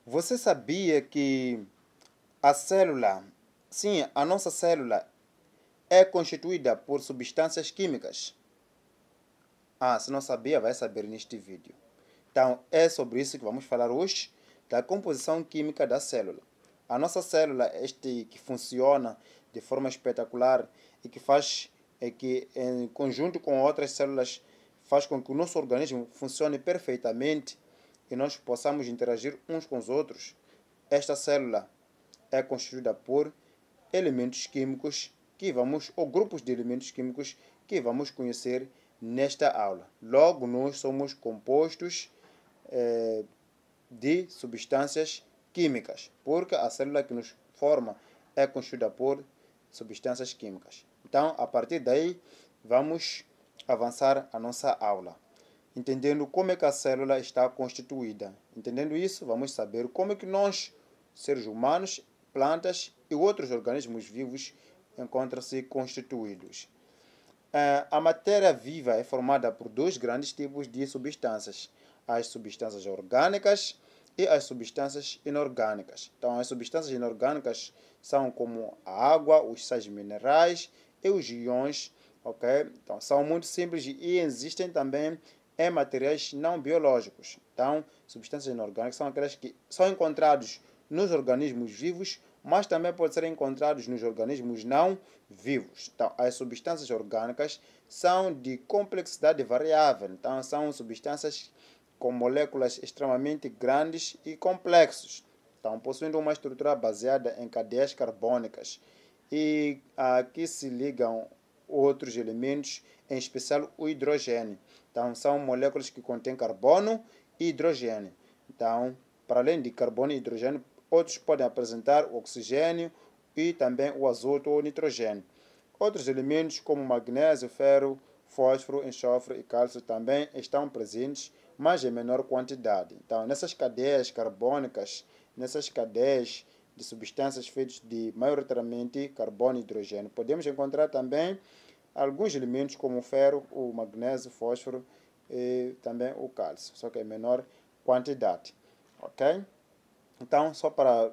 Você sabia que a célula, sim, a nossa célula é constituída por substâncias químicas? Se não sabia, vai saber neste vídeo. Então, é sobre isso que vamos falar hoje, da composição química da célula. A nossa célula, que funciona de forma espetacular e que faz, que em conjunto com outras células, faz com que o nosso organismo funcione perfeitamente e nós possamos interagir uns com os outros. Esta célula é constituída por elementos químicos ou grupos de elementos químicos que vamos conhecer nesta aula. Logo, nós somos compostos de substâncias químicas, porque a célula que nos forma é constituída por substâncias químicas. Então, a partir daí, vamos avançar a nossa aula, entendendo como é que a célula está constituída. Entendendo isso, vamos saber como é que nós, seres humanos, plantas e outros organismos vivos encontram-se constituídos. A matéria viva é formada por dois grandes tipos de substâncias: as substâncias orgânicas e as substâncias inorgânicas. Então, as substâncias inorgânicas são como a água, os sais minerais e os íons, ok? Então, são muito simples e existem também em materiais não biológicos. Então, substâncias inorgânicas são aquelas que são encontradas nos organismos vivos, mas também podem ser encontrados nos organismos não vivos. Então, as substâncias orgânicas são de complexidade variável. Então, são substâncias com moléculas extremamente grandes e complexas. Então, possuindo uma estrutura baseada em cadeias carbônicas e aqui se ligam outros elementos, em especial o hidrogênio. Então, são moléculas que contêm carbono e hidrogênio. Então, para além de carbono e hidrogênio, outros podem apresentar o oxigênio e também o azoto ou nitrogênio. Outros elementos como magnésio, ferro, fósforo, enxofre e cálcio também estão presentes, mas em menor quantidade. Então, nessas cadeias carbônicas, nessas cadeias de substâncias feitas de maioritariamente carbono e hidrogênio, podemos encontrar também alguns elementos como o ferro, o magnésio, o fósforo e também o cálcio, só que em menor quantidade. Ok? Então, só para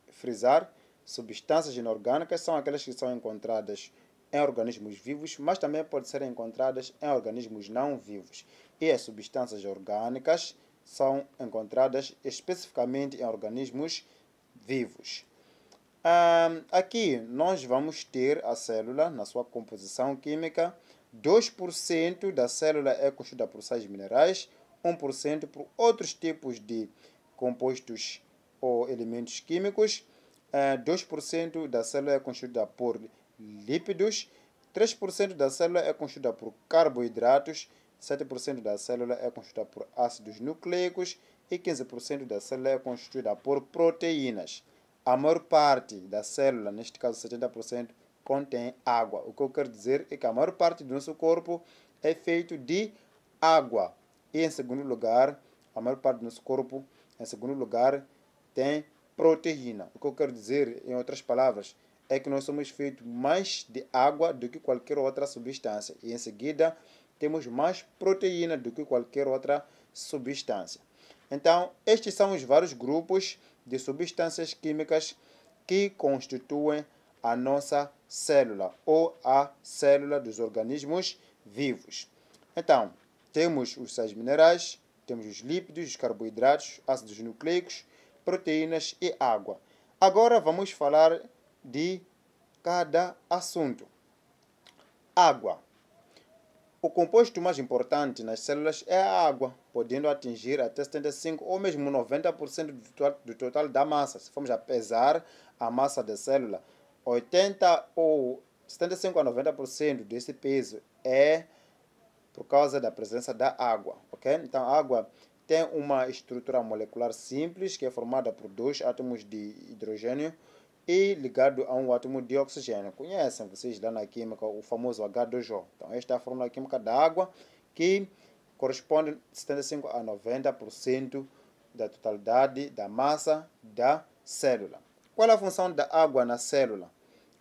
frisar, substâncias inorgânicas são aquelas que são encontradas em organismos vivos, mas também podem ser encontradas em organismos não vivos. E as substâncias orgânicas são encontradas especificamente em organismos vivos. Aqui nós vamos ter a célula na sua composição química. 2% da célula é constituída por sais minerais, 1% por outros tipos de compostos ou elementos químicos, 2% da célula é constituída por lípidos, 3% da célula é constituída por carboidratos, 7% da célula é constituída por ácidos nucleicos e 15% da célula é constituída por proteínas. A maior parte da célula, neste caso 70%, contém água. O que eu quero dizer é que a maior parte do nosso corpo é feito de água. E em segundo lugar, a maior parte do nosso corpo, em segundo lugar, tem proteína. O que eu quero dizer, em outras palavras, é que nós somos feitos mais de água do que qualquer outra substância. E em seguida, temos mais proteína do que qualquer outra substância. Então, estes são os vários grupos de substâncias químicas que constituem a nossa célula ou a célula dos organismos vivos. Então, temos os sais minerais, temos os lípidos, os carboidratos, ácidos nucleicos, proteínas e água. Agora vamos falar de cada assunto. Água. O composto mais importante nas células é a água, podendo atingir até 75% ou mesmo 90% do total da massa. Se formos a pesar a massa da célula, 80% ou 75% a 90% desse peso é por causa da presença da água. Okay? Então, a água tem uma estrutura molecular simples, que é formada por dois átomos de hidrogênio e ligado a um átomo de oxigênio. Conhecem vocês lá na química o famoso H2O. Então, esta é a fórmula química da água, que corresponde a 75% a 90% da totalidade da massa da célula. Qual é a função da água na célula?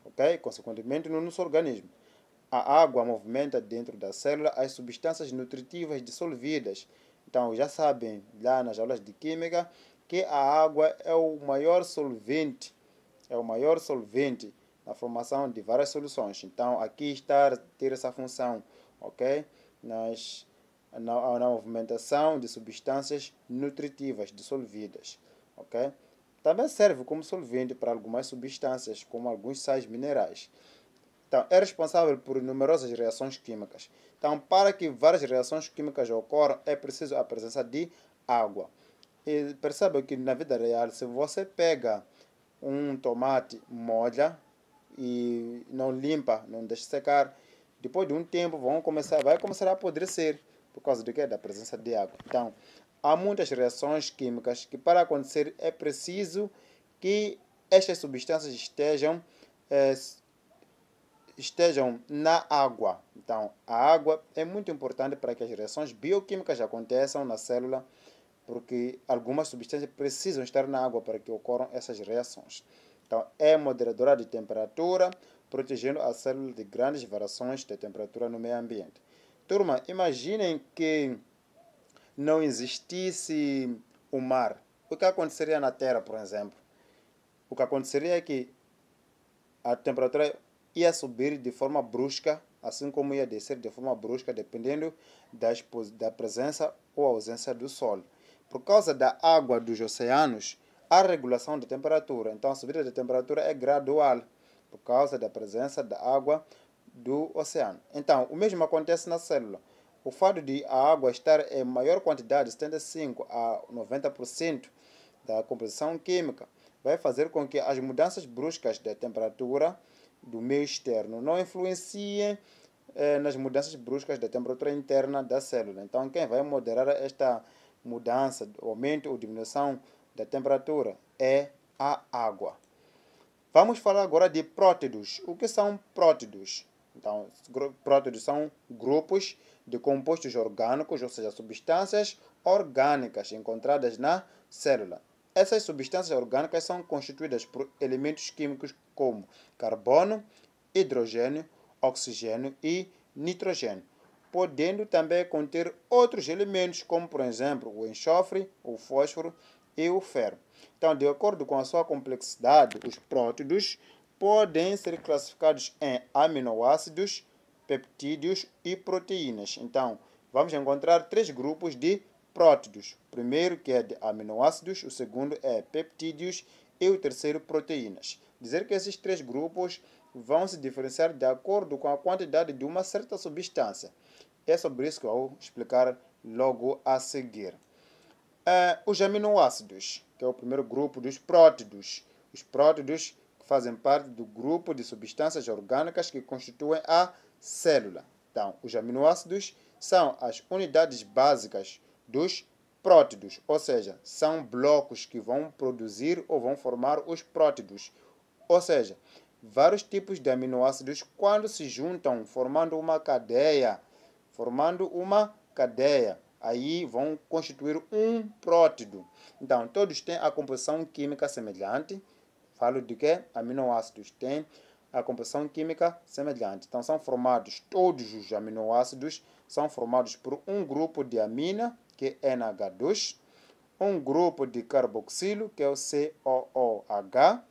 Okay? Consequentemente, no nosso organismo. A água movimenta dentro da célula as substâncias nutritivas dissolvidas. Então, já sabem, lá nas aulas de química, que a água é o maior solvente, na formação de várias soluções. Então, aqui está a ter essa função, ok? Na movimentação de substâncias nutritivas dissolvidas, ok? Também serve como solvente para algumas substâncias, como alguns sais minerais. Então, é responsável por numerosas reações químicas. Então, para que várias reações químicas ocorram, é preciso a presença de água. E perceba que na vida real, se você pega um tomate, molha e não limpa, não deixa secar, depois de um tempo vai começar a apodrecer por causa do quê? Da presença de água. Então, há muitas reações químicas que para acontecer é preciso que estas substâncias estejam na água. Então, a água é muito importante para que as reações bioquímicas aconteçam na célula, porque algumas substâncias precisam estar na água para que ocorram essas reações. Então, é moderadora de temperatura, protegendo a célula de grandes variações de temperatura no meio ambiente. Turma, imaginem que não existisse o mar. O que aconteceria na Terra, por exemplo? O que aconteceria é que a temperatura ia subir de forma brusca, assim como ia descer de forma brusca, dependendo da presença ou ausência do Sol. Por causa da água dos oceanos, há regulação de temperatura. Então, a subida de temperatura é gradual, por causa da presença da água do oceano. Então, o mesmo acontece na célula. O fato de a água estar em maior quantidade, 75 a 90% da composição química, vai fazer com que as mudanças bruscas da temperatura do meio externo não influenciem nas mudanças bruscas da temperatura interna da célula. Então, quem vai moderar esta mudança, aumento ou diminuição da temperatura é a água. Vamos falar agora de prótidos. O que são prótidos? Então, prótidos são grupos de compostos orgânicos, ou seja, substâncias orgânicas encontradas na célula. Essas substâncias orgânicas são constituídas por elementos químicos como carbono, hidrogênio, oxigênio e nitrogênio, podendo também conter outros elementos, como por exemplo o enxofre, o fósforo e o ferro. Então, de acordo com a sua complexidade, os prótidos podem ser classificados em aminoácidos, peptídeos e proteínas. Então, vamos encontrar três grupos de prótidos. O primeiro que é de aminoácidos, o segundo é peptídeos e o terceiro proteínas. Dizer que esses três grupos vão se diferenciar de acordo com a quantidade de uma certa substância. É sobre isso que eu vou explicar logo a seguir. Os aminoácidos, que é o primeiro grupo dos prótidos. Os prótidos fazem parte do grupo de substâncias orgânicas que constituem a célula. Então, os aminoácidos são as unidades básicas dos prótidos, ou seja, são blocos que vão produzir ou vão formar os prótidos. Ou seja, vários tipos de aminoácidos, quando se juntam, formando uma cadeia, aí vão constituir um prótido. Então, todos têm a composição química semelhante. Falo de que aminoácidos têm a composição química semelhante. Então, todos os aminoácidos são formados por um grupo de amina, que é NH2, um grupo de carboxilo, que é o COOH,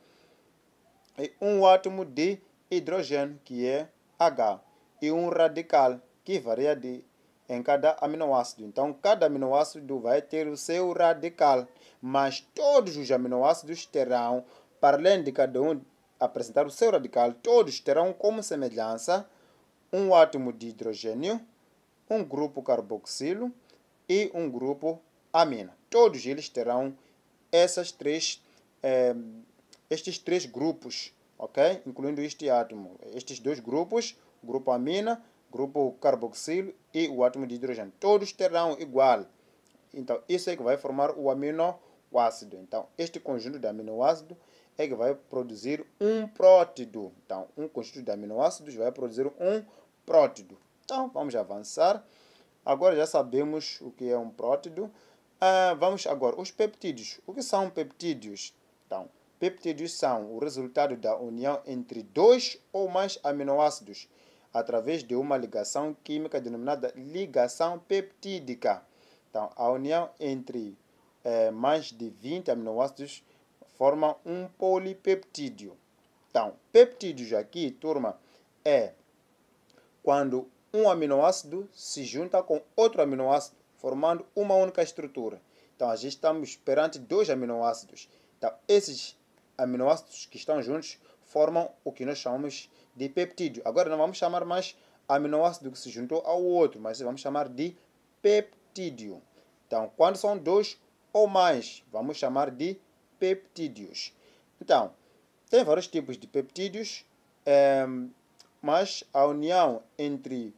e um átomo de hidrogênio, que é H, e um radical, que varia em cada aminoácido. Então, cada aminoácido vai ter o seu radical, mas todos os aminoácidos terão, para além de cada um apresentar o seu radical, todos terão como semelhança um átomo de hidrogênio, um grupo carboxilo e um grupo amina. Todos eles terão estes três grupos, ok? Incluindo este átomo. Estes dois grupos, grupo amina, grupo carboxilo e o átomo de hidrogênio. Todos terão igual. Então, isso é que vai formar o aminoácido. Então, este conjunto de aminoácidos é que vai produzir um prótido. Então, um conjunto de aminoácidos vai produzir um prótido. Então, vamos avançar. Agora já sabemos o que é um prótido. Vamos agora, os peptídeos. O que são peptídeos? Então, peptídeos são o resultado da união entre dois ou mais aminoácidos através de uma ligação química denominada ligação peptídica. Então, a união entre mais de 20 aminoácidos formam um polipeptídeo. Então, peptídeos aqui, turma, é quando um aminoácido se junta com outro aminoácido, formando uma única estrutura. Então, a gente estamos perante dois aminoácidos. Então, esses aminoácidos que estão juntos formam o que nós chamamos de peptídeo. Agora, não vamos chamar mais aminoácido que se juntou ao outro, mas vamos chamar de peptídeo. Então, quando são dois ou mais, vamos chamar de peptídeos. Então, tem vários tipos de peptídeos, mas a união entre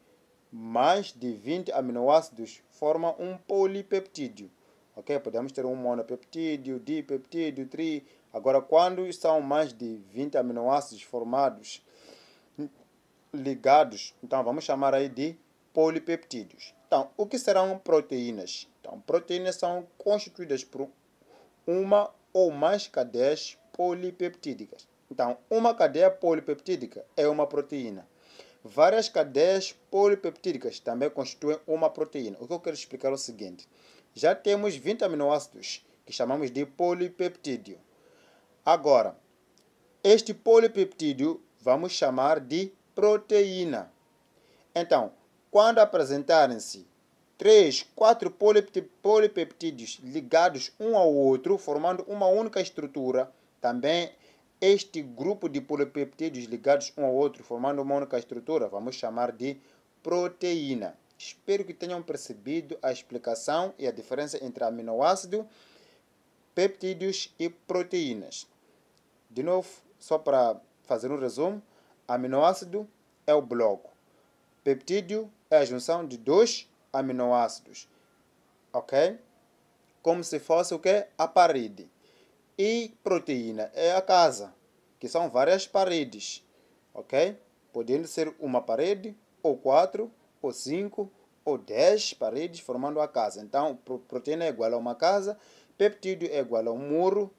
mais de 20 aminoácidos forma um polipeptídeo. Ok? Podemos ter um monopeptídeo, dipeptídeo, tri. Agora, quando são mais de 20 aminoácidos formados, ligados, então vamos chamar aí de polipeptídeos. Então, o que serão proteínas? Então, proteínas são constituídas por uma ou mais cadeias polipeptídicas. Então, uma cadeia polipeptídica é uma proteína. Várias cadeias polipeptídicas também constituem uma proteína. O que eu quero explicar é o seguinte. Já temos 20 aminoácidos, que chamamos de polipeptídeo. Agora, este polipeptídeo vamos chamar de proteína. Então, quando apresentarem-se 3, 4 polipeptídeos ligados um ao outro, formando uma única estrutura, também este grupo de polipeptídeos ligados um ao outro, formando uma única estrutura, vamos chamar de proteína. Espero que tenham percebido a explicação e a diferença entre aminoácido, peptídeos e proteínas. De novo, só para fazer um resumo, aminoácido é o bloco. Peptídeo é a junção de dois aminoácidos. Ok? Como se fosse o que? A parede. E proteína é a casa, que são várias paredes. Ok? Podendo ser uma parede, ou 4, ou 5, ou 10 paredes formando a casa. Então, proteína é igual a uma casa, peptídeo é igual a um muro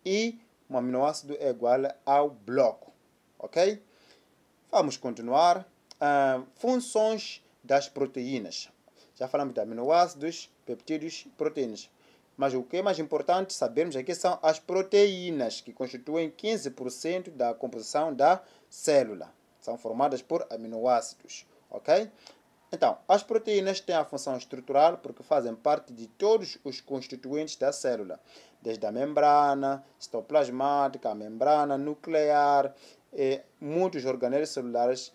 e um aminoácido é igual ao bloco. Ok? Vamos continuar. Funções das proteínas. Já falamos de aminoácidos, peptídeos e proteínas. Mas o que é mais importante sabermos aqui são as proteínas, que constituem 15% da composição da célula. São formadas por aminoácidos. Ok? Então, as proteínas têm a função estrutural porque fazem parte de todos os constituintes da célula. Desde a membrana citoplasmática, a membrana nuclear, e muitos organelos celulares,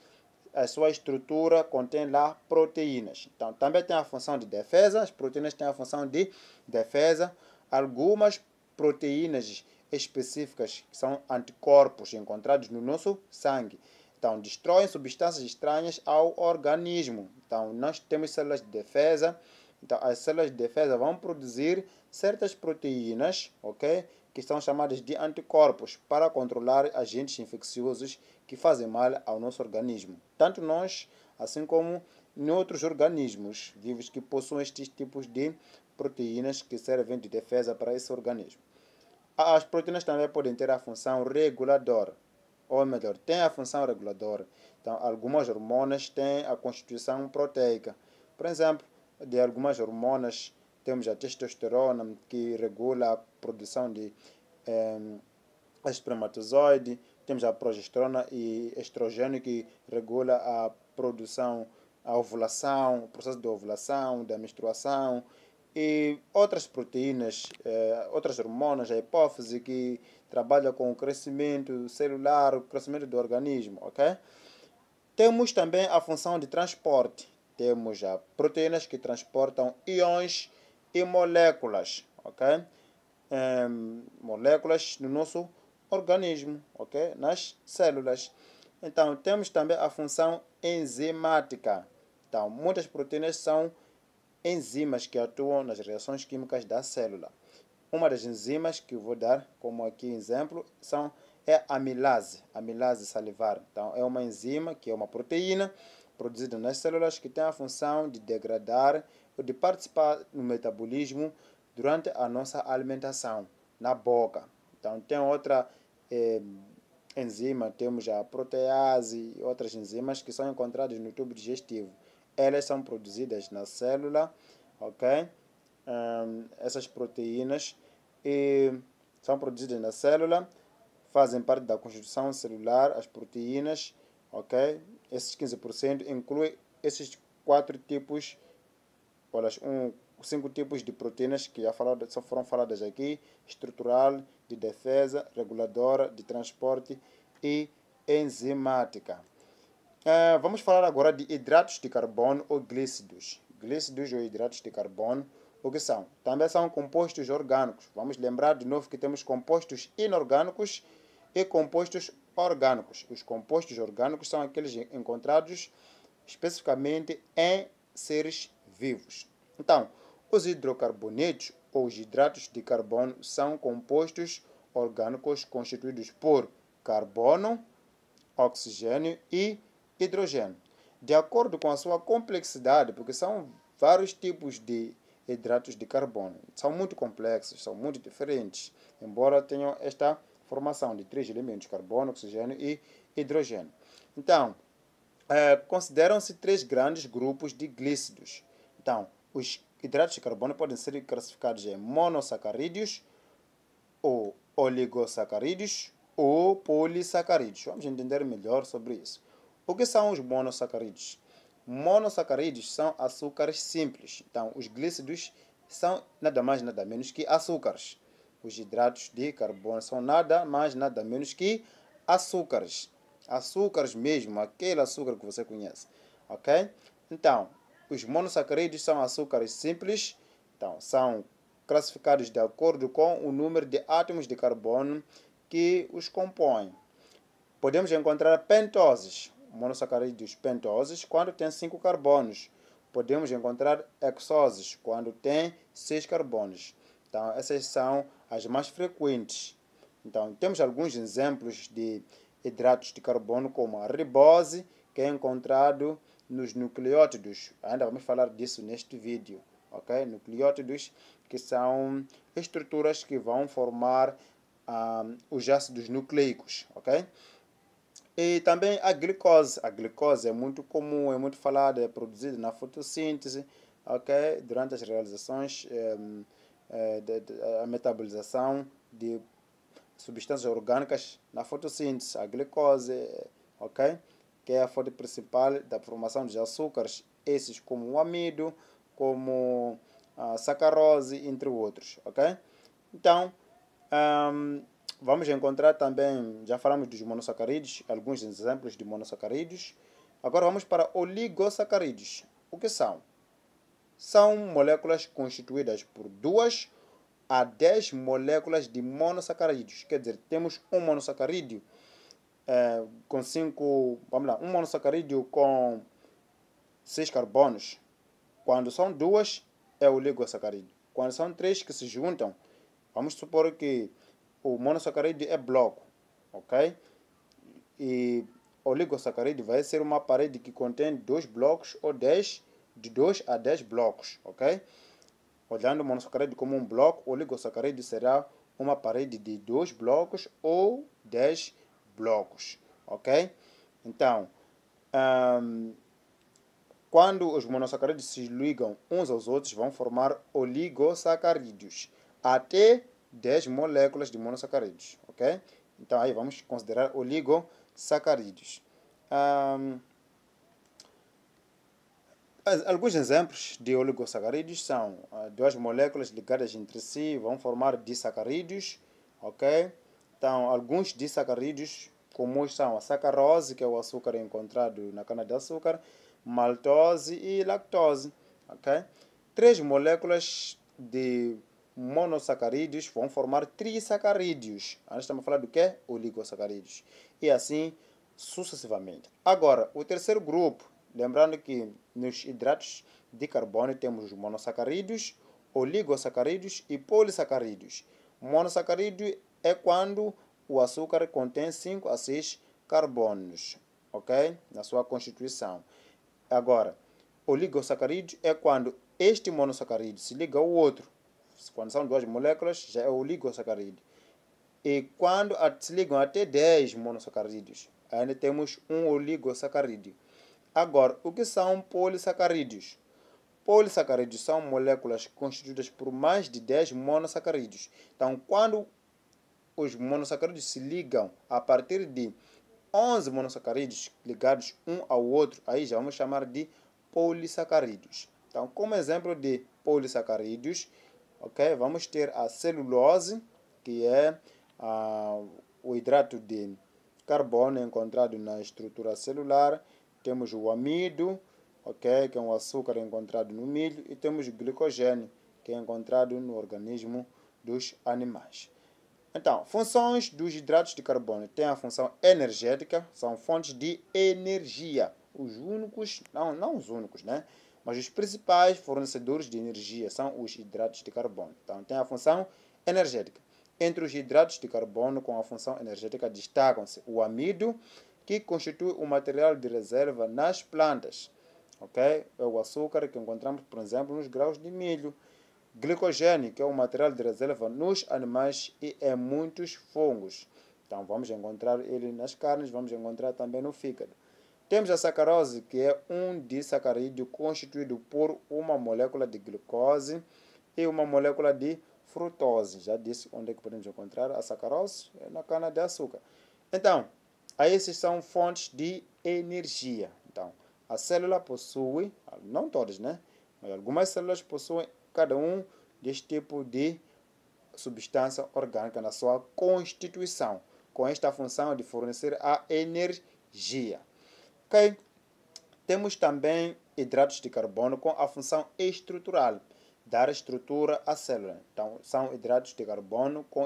a sua estrutura contém lá proteínas. Então, também tem a função de defesa, as proteínas têm a função de defesa. Algumas proteínas específicas, que são anticorpos encontrados no nosso sangue. Então, destroem substâncias estranhas ao organismo. Então, nós temos células de defesa. Então, as células de defesa vão produzir certas proteínas, ok? Que são chamadas de anticorpos para controlar agentes infecciosos que fazem mal ao nosso organismo. Tanto nós, assim como em outros organismos vivos que possuem estes tipos de proteínas que servem de defesa para esse organismo. As proteínas também podem ter a função reguladora, ou melhor, têm a função reguladora. Então, algumas hormonas têm a constituição proteica. Por exemplo, de algumas hormonas, temos a testosterona, que regula a produção de espermatozoide. Temos a progesterona e estrogênio, que regula a produção, a ovulação, o processo de ovulação, da menstruação. E outras proteínas, outras hormonas, a hipófise, que trabalha com o crescimento celular, o crescimento do organismo, ok? Temos também a função de transporte. Temos já proteínas que transportam íons e moléculas, ok? Moléculas no nosso organismo, ok? Nas células. Então, temos também a função enzimática. Então, muitas proteínas são enzimas que atuam nas reações químicas da célula. Uma das enzimas que eu vou dar como aqui exemplo é a amilase salivar. Então, é uma enzima que é uma proteína produzida nas células que tem a função de degradar ou de participar no metabolismo durante a nossa alimentação, na boca. Então, tem outra enzima, temos a protease e outras enzimas que são encontradas no tubo digestivo. Elas são produzidas na célula, ok? essas proteínas e são produzidas na célula, fazem parte da constituição celular, as proteínas, ok? Esses 15% inclui esses 4 tipos, olha, 5 tipos de proteínas que só foram faladas aqui: estrutural, de defesa, reguladora, de transporte e enzimática. Vamos falar agora de hidratos de carbono ou glícidos. Glícidos ou hidratos de carbono, o que são? Também são compostos orgânicos. Vamos lembrar de novo que temos compostos inorgânicos e compostos orgânicos. Os compostos orgânicos são aqueles encontrados especificamente em seres vivos. Então, os hidrocarbonetos ou os hidratos de carbono são compostos orgânicos constituídos por carbono, oxigênio e hidrogênio. De acordo com a sua complexidade, porque são vários tipos de hidratos de carbono. São muito complexos, são muito diferentes, embora tenham esta formação de 3 elementos: carbono, oxigênio e hidrogênio. Então, consideram-se 3 grandes grupos de glícidos. Então, os hidratos de carbono podem ser classificados em monossacarídeos, ou oligosacarídeos, ou polissacarídeos. Vamos entender melhor sobre isso. O que são os monossacarídeos? Monossacarídeos são açúcares simples. Então, os glícidos são nada mais nada menos que açúcares. Os hidratos de carbono são nada mais nada menos que açúcares. Açúcares mesmo, aquele açúcar que você conhece. Ok? Então, os monossacarídeos são açúcares simples. Então, são classificados de acordo com o número de átomos de carbono que os compõem. Podemos encontrar pentoses, monossacarídeos pentoses, quando tem 5 carbonos. Podemos encontrar hexoses, quando tem 6 carbonos. Então, essas são as mais frequentes. Então, temos alguns exemplos de hidratos de carbono, como a ribose, que é encontrado nos nucleótidos. Ainda vamos falar disso neste vídeo. Okay? Nucleótidos, que são estruturas que vão formar os ácidos nucleicos. Okay? E também a glicose. A glicose é muito comum, é muito falada, é produzida na fotossíntese, okay? Durante as realizações, a metabolização de substâncias orgânicas na fotossíntese. A glicose, okay? Que é a fonte principal da formação de açúcares, esses como o amido, como a sacarose, entre outros. Okay? Então, vamos encontrar também, já falamos dos monossacarídeos, alguns exemplos de monossacarídeos. Agora vamos para oligosacarídeos. O que são? São moléculas constituídas por 2 a 10 moléculas de monossacarídeos. Quer dizer, temos um monossacarídeo com 5, vamos lá, um monossacarídeo com 6 carbonos. Quando são 2, é oligosacarídeo. Quando são 3 que se juntam, vamos supor que o monossacarídeo é bloco, ok? E o oligosacarídeo vai ser uma parede que contém 2 blocos ou de 2 a 10 blocos, ok? Olhando o monossacarídeo como um bloco, o oligosacarídeo será uma parede de 2 blocos ou 10 blocos, ok? Então, quando os monossacarídeos se ligam uns aos outros, vão formar oligosacarídeos, até 10 moléculas de monossacarídeos, ok? Então, aí vamos considerar oligosacarídeos. Alguns exemplos de oligosacarídeos são 2 moléculas ligadas entre si, vão formar disacarídeos, ok? Então, alguns disacarídeos comuns são a sacarose, que é o açúcar encontrado na cana-de-açúcar, maltose e lactose, ok? 3 moléculas de monossacarídeos vão formar trisacarídeos. Nós estamos falando do que? Oligosacarídeos. E assim sucessivamente. Agora, o terceiro grupo, lembrando que nos hidratos de carbono temos os monossacarídeos, oligosacarídeos e polissacarídeos. Monossacarídeo é quando o açúcar contém 5 a 6 carbonos, ok? Na sua constituição. Agora, oligosacarídeo é quando este monossacarídeo se liga ao outro. Quando são 2 moléculas, já é oligosacarídeo. E quando se ligam até 10 monossacarídeos, ainda temos um oligosacarídeo. Agora, o que são polissacarídeos? Polissacarídeos são moléculas constituídas por mais de 10 monossacarídeos. Então, quando os monossacarídeos se ligam a partir de 11 monossacarídeos ligados um ao outro, aí já vamos chamar de polissacarídeos. Então, como exemplo de polissacarídeos, ok, vamos ter a celulose, que é o hidrato de carbono encontrado na estrutura celular. Temos o amido, ok, que é um açúcar encontrado no milho, e temos o glicogênio, que é encontrado no organismo dos animais. Então, funções dos hidratos de carbono. Tem a função energética, são fontes de energia. Os únicos, não os únicos, né? Mas os principais fornecedores de energia são os hidratos de carbono. Então, tem a função energética. Entre os hidratos de carbono com a função energética destacam-se o amido, que constitui o material de reserva nas plantas. Ok? É o açúcar que encontramos, por exemplo, nos grãos de milho. Glicogênio, que é o material de reserva nos animais e em muitos fungos. Então, vamos encontrar ele nas carnes, vamos encontrar também no fígado. Temos a sacarose, que é um disacarídeo constituído por uma molécula de glicose e uma molécula de frutose. Já disse onde é que podemos encontrar a sacarose? É na cana-de-açúcar. Então, esses são fontes de energia. Então, a célula possui, não todas, né? Mas algumas células possuem cada um deste tipo de substância orgânica na sua constituição, com esta função de fornecer a energia. Ok? Temos também hidratos de carbono com a função estrutural, dar estrutura à célula. Então, são hidratos de carbono com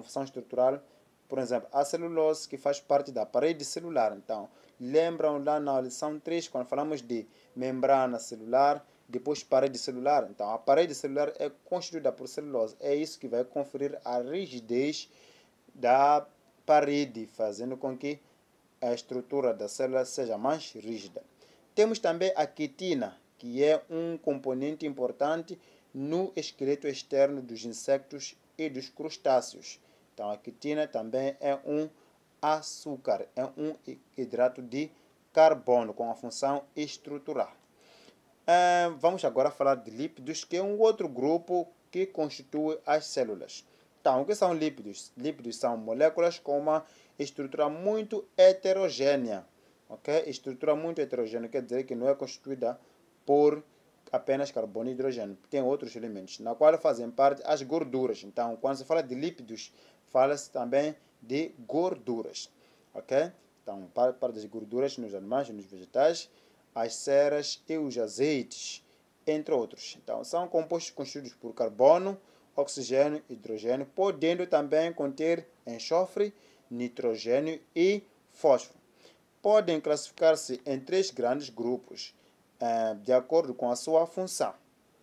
função estrutural. Por exemplo, a celulose, que faz parte da parede celular. Então, lembram lá na lição 3, quando falamos de membrana celular, depois parede celular. Então, a parede celular é constituída por celulose. É isso que vai conferir a rigidez da parede, fazendo com que a estrutura da célula seja mais rígida. Temos também a quitina, que é um componente importante no esqueleto externo dos insetos e dos crustáceos. Então, a quitina também é um açúcar, é um hidrato de carbono com a função estrutural. Vamos agora falar de lípidos, que é um outro grupo que constitui as células. Então, o que são lípidos? Lípidos são moléculas com uma estrutura muito heterogênea. Ok? Estrutura muito heterogênea quer dizer que não é constituída por apenas carbono e hidrogênio. Tem outros elementos, na qual fazem parte as gorduras. Então, quando se fala de lípidos, fala-se também de gorduras. Ok? Então, parte das gorduras nos animais e nos vegetais, as ceras e os azeites, entre outros. Então, são compostos constituídos por carbono, oxigênio e hidrogênio, podendo também conter enxofre, nitrogênio e fósforo. Podem classificar-se em 3 grandes grupos, de acordo com a sua função.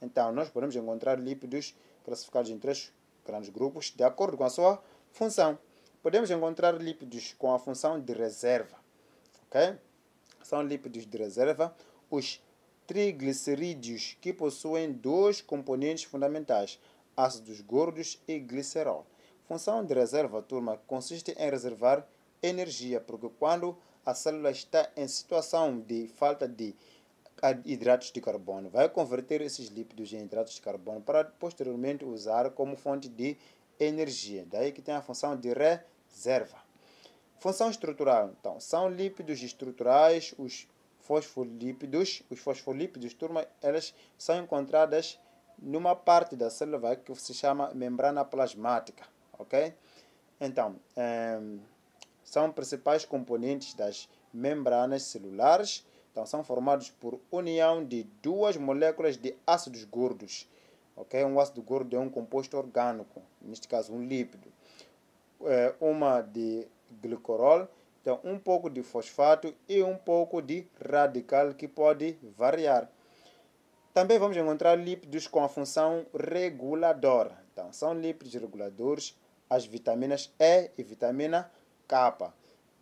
Então, nós podemos encontrar lípidos classificados em 3 grandes grupos, de acordo com a sua função. Podemos encontrar lípidos com a função de reserva. Ok? São lípidos de reserva, os triglicerídeos, que possuem 2 componentes fundamentais, ácidos gordos e glicerol. Função de reserva, turma, consiste em reservar energia, porque quando a célula está em situação de falta de hidratos de carbono, vai converter esses lípidos em hidratos de carbono para posteriormente usar como fonte de energia. Daí que tem a função de reserva. Função estrutural, então, são lípidos estruturais, os fosfolípidos. Os fosfolípidos, turma, elas são encontradas numa parte da célula que se chama membrana plasmática, ok? Então, são principais componentes das membranas celulares. Então, são formados por união de 2 moléculas de ácidos gordos, ok? Um ácido gordo é um composto orgânico, neste caso um lípido. Uma de glicerol, então um pouco de fosfato e um pouco de radical, que pode variar. Também vamos encontrar lípidos com a função reguladora. Então, são lípidos reguladores, as vitaminas E e vitamina K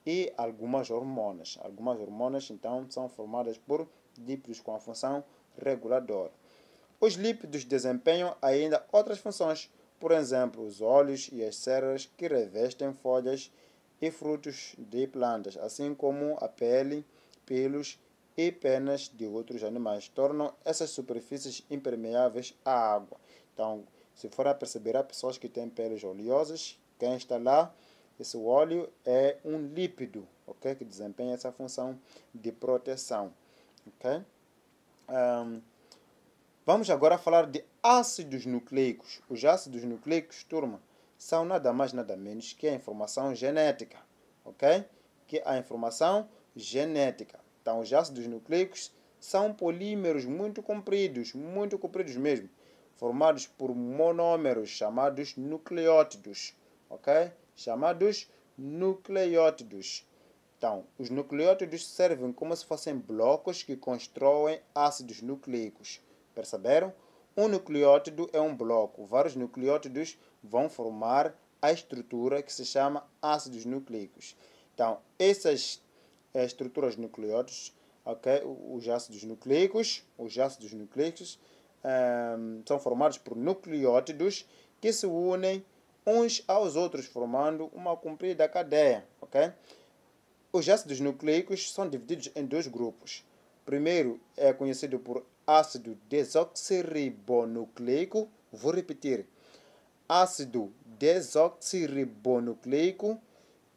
e algumas hormonas. Algumas hormonas, então, são formadas por lípidos com a função reguladora. Os lípidos desempenham ainda outras funções, por exemplo, os óleos e as ceras que revestem folhas e frutos de plantas, assim como a pele, pelos e penas de outros animais. Tornam essas superfícies impermeáveis à água. Então, se for a perceber, há pessoas que têm peles oleosas. Quem está lá, esse óleo é um lípido, ok? Que desempenha essa função de proteção, ok? Vamos agora falar de ácidos nucleicos. Os ácidos nucleicos, turma, são nada mais nada menos que a informação genética, ok? Que a informação genética. Então, os ácidos nucleicos são polímeros muito compridos mesmo, formados por monômeros chamados nucleótidos, ok? Chamados nucleótidos. Então, os nucleótidos servem como se fossem blocos que constroem ácidos nucleicos. Perceberam? Um nucleótido é um bloco. Vários nucleótidos vão formar a estrutura que se chama ácidos nucleicos. Então, essas estruturas nucleótidos, okay, os ácidos nucleicos são formados por nucleótidos que se unem uns aos outros, formando uma comprida cadeia. Okay? Os ácidos nucleicos são divididos em dois grupos. O primeiro é conhecido por ácido desoxirribonucleico. Vou repetir. Ácido desoxirribonucleico,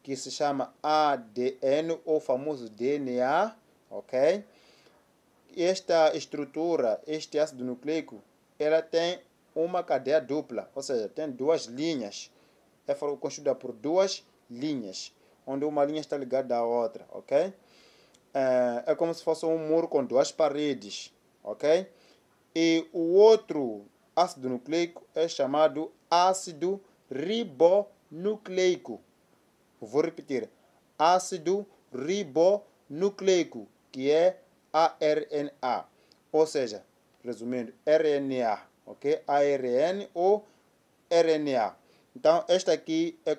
que se chama ADN ou famoso DNA, ok? Esta estrutura, este ácido nucleico, ela tem uma cadeia dupla, ou seja, tem duas linhas. É constituída por duas linhas, onde uma linha está ligada à outra, ok? É como se fosse um muro com duas paredes, ok? E o outro ácido nucleico é chamado ácido ribonucleico. Vou repetir. Ácido ribonucleico, que é ARNA. Ou seja, resumindo, RNA, ok? ARN ou RNA. Então, esta aqui é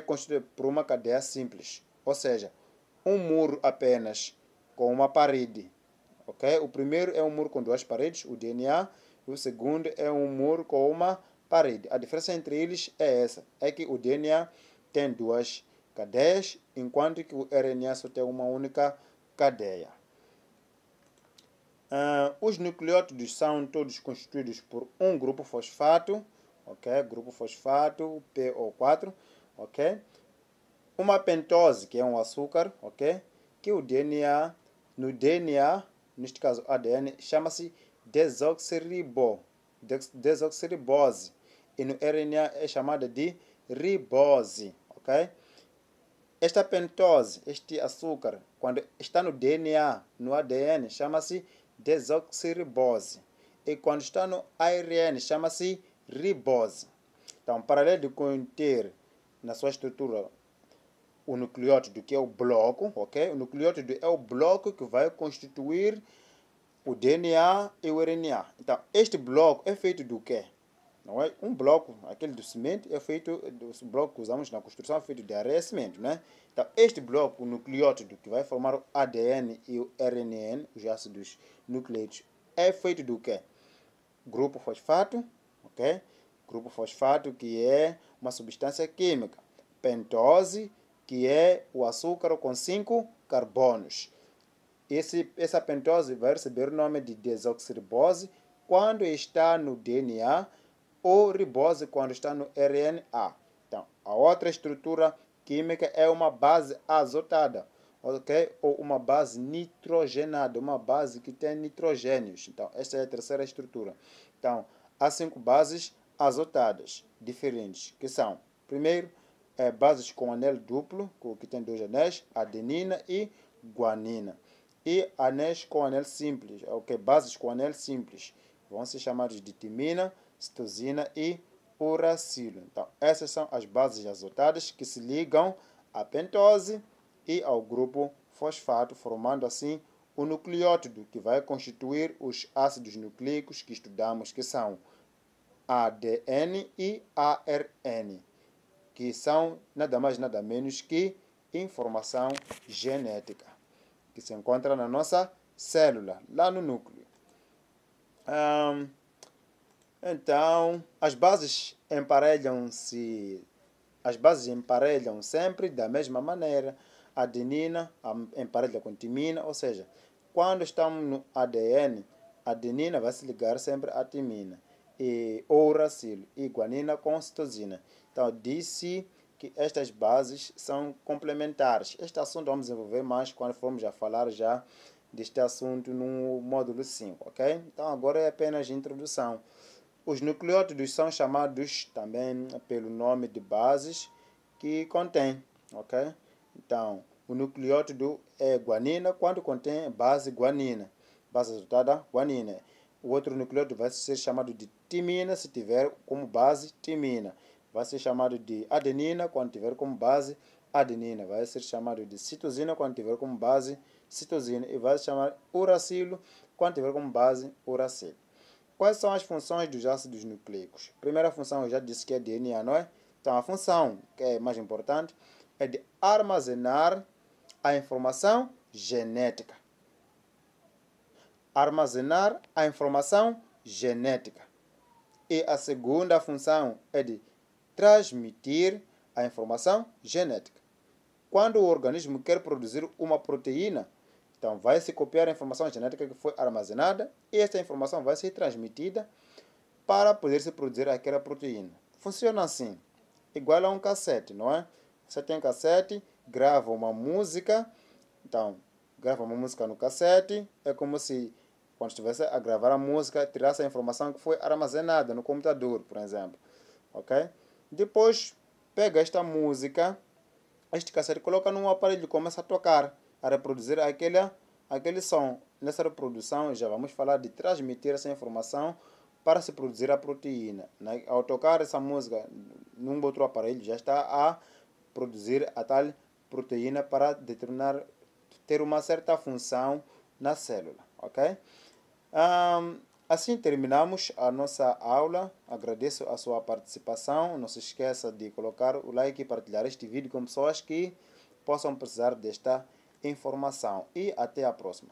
constituída por uma cadeia simples. Ou seja, um muro apenas com uma parede. Okay? O primeiro é um muro com duas paredes, o DNA, e o segundo é um muro com uma parede. A diferença entre eles é essa, é que o DNA tem duas cadeias, enquanto que o RNA só tem uma única cadeia. Os nucleótidos são todos constituídos por um grupo fosfato, ok? Grupo fosfato, PO4, ok? Uma pentose, que é um açúcar, ok? Que o DNA, no DNA, neste caso ADN, chama-se desoxirribose. E no RNA é chamada de ribose, ok? Esta pentose, este açúcar, quando está no DNA, no ADN, chama-se desoxirribose. E quando está no ARN, chama-se ribose. Então, para além de conter na sua estrutura o nucleótido, que é o bloco, ok? O nucleótido é o bloco que vai constituir o DNA e o RNA. Então, este bloco é feito do quê? Não é? Um bloco, aquele do cimento, é feito, o bloco que usamos na construção é feito de areia e cimento, né? Então, este bloco, o nucleótido, que vai formar o ADN e o RNN, os ácidos nucleicos, é feito do quê? Grupo fosfato, ok? Grupo fosfato, que é uma substância química. Pentose, que é o açúcar com 5 carbonos. Essa pentose vai receber o nome de desoxirribose quando está no DNA ou ribose quando está no RNA. Então, a outra estrutura química é uma base azotada, ok? Ou uma base nitrogenada, uma base que tem nitrogênios. Então, esta é a terceira estrutura. Então, há 5 bases azotadas diferentes, que são, primeiro, bases com anel duplo, que tem 2 anéis, adenina e guanina. E anéis com anel simples, ok? Bases com anel simples, vão ser chamados de timina, citosina e uracilo. Então, essas são as bases azotadas que se ligam à pentose e ao grupo fosfato, formando assim o nucleótido, que vai constituir os ácidos nucleicos que estudamos, que são ADN e ARN, que são nada mais nada menos que informação genética, que se encontra na nossa célula, lá no núcleo. Então, as bases emparelham sempre da mesma maneira. A adenina emparelha com timina, ou seja, quando estamos no ADN, a adenina vai se ligar sempre à timina, e ou uracilo, e guanina com citosina. Então, disse que estas bases são complementares. Este assunto vamos desenvolver mais quando formos a falar já deste assunto no módulo 5, ok? Então, agora é apenas introdução. Os nucleótidos são chamados também pelo nome de bases que contém, ok? Então, o nucleótido é guanina quando contém base guanina, base resultada guanina. O outro nucleótido vai ser chamado de timina se tiver como base timina. Vai ser chamado de adenina quando tiver como base adenina. Vai ser chamado de citosina quando tiver como base citosina. E vai se chamar uracilo quando tiver como base uracilo. Quais são as funções dos ácidos nucleicos? Primeira função, eu já disse que é DNA, não é? Então, a função que é mais importante é de armazenar a informação genética. Armazenar a informação genética. E a segunda função é de transmitir a informação genética. Quando o organismo quer produzir uma proteína, então vai se copiar a informação genética que foi armazenada e essa informação vai ser transmitida para poder se produzir aquela proteína. Funciona assim, igual a um cassete, não é? Você tem cassete, grava uma música, então grava uma música no cassete, é como se quando estivesse a gravar a música, tirasse a informação que foi armazenada no computador, por exemplo, ok? Depois pega esta música, este cassete, coloca num aparelho e começa a tocar, a reproduzir aquele som. Nessa reprodução já vamos falar de transmitir essa informação para se produzir a proteína. Ao tocar essa música num outro aparelho, já está a produzir a tal proteína para ter uma certa função na célula, ok? Assim terminamos a nossa aula. Agradeço a sua participação. Não se esqueça de colocar o like e partilhar este vídeo com pessoas que possam precisar desta informação. E até a próxima.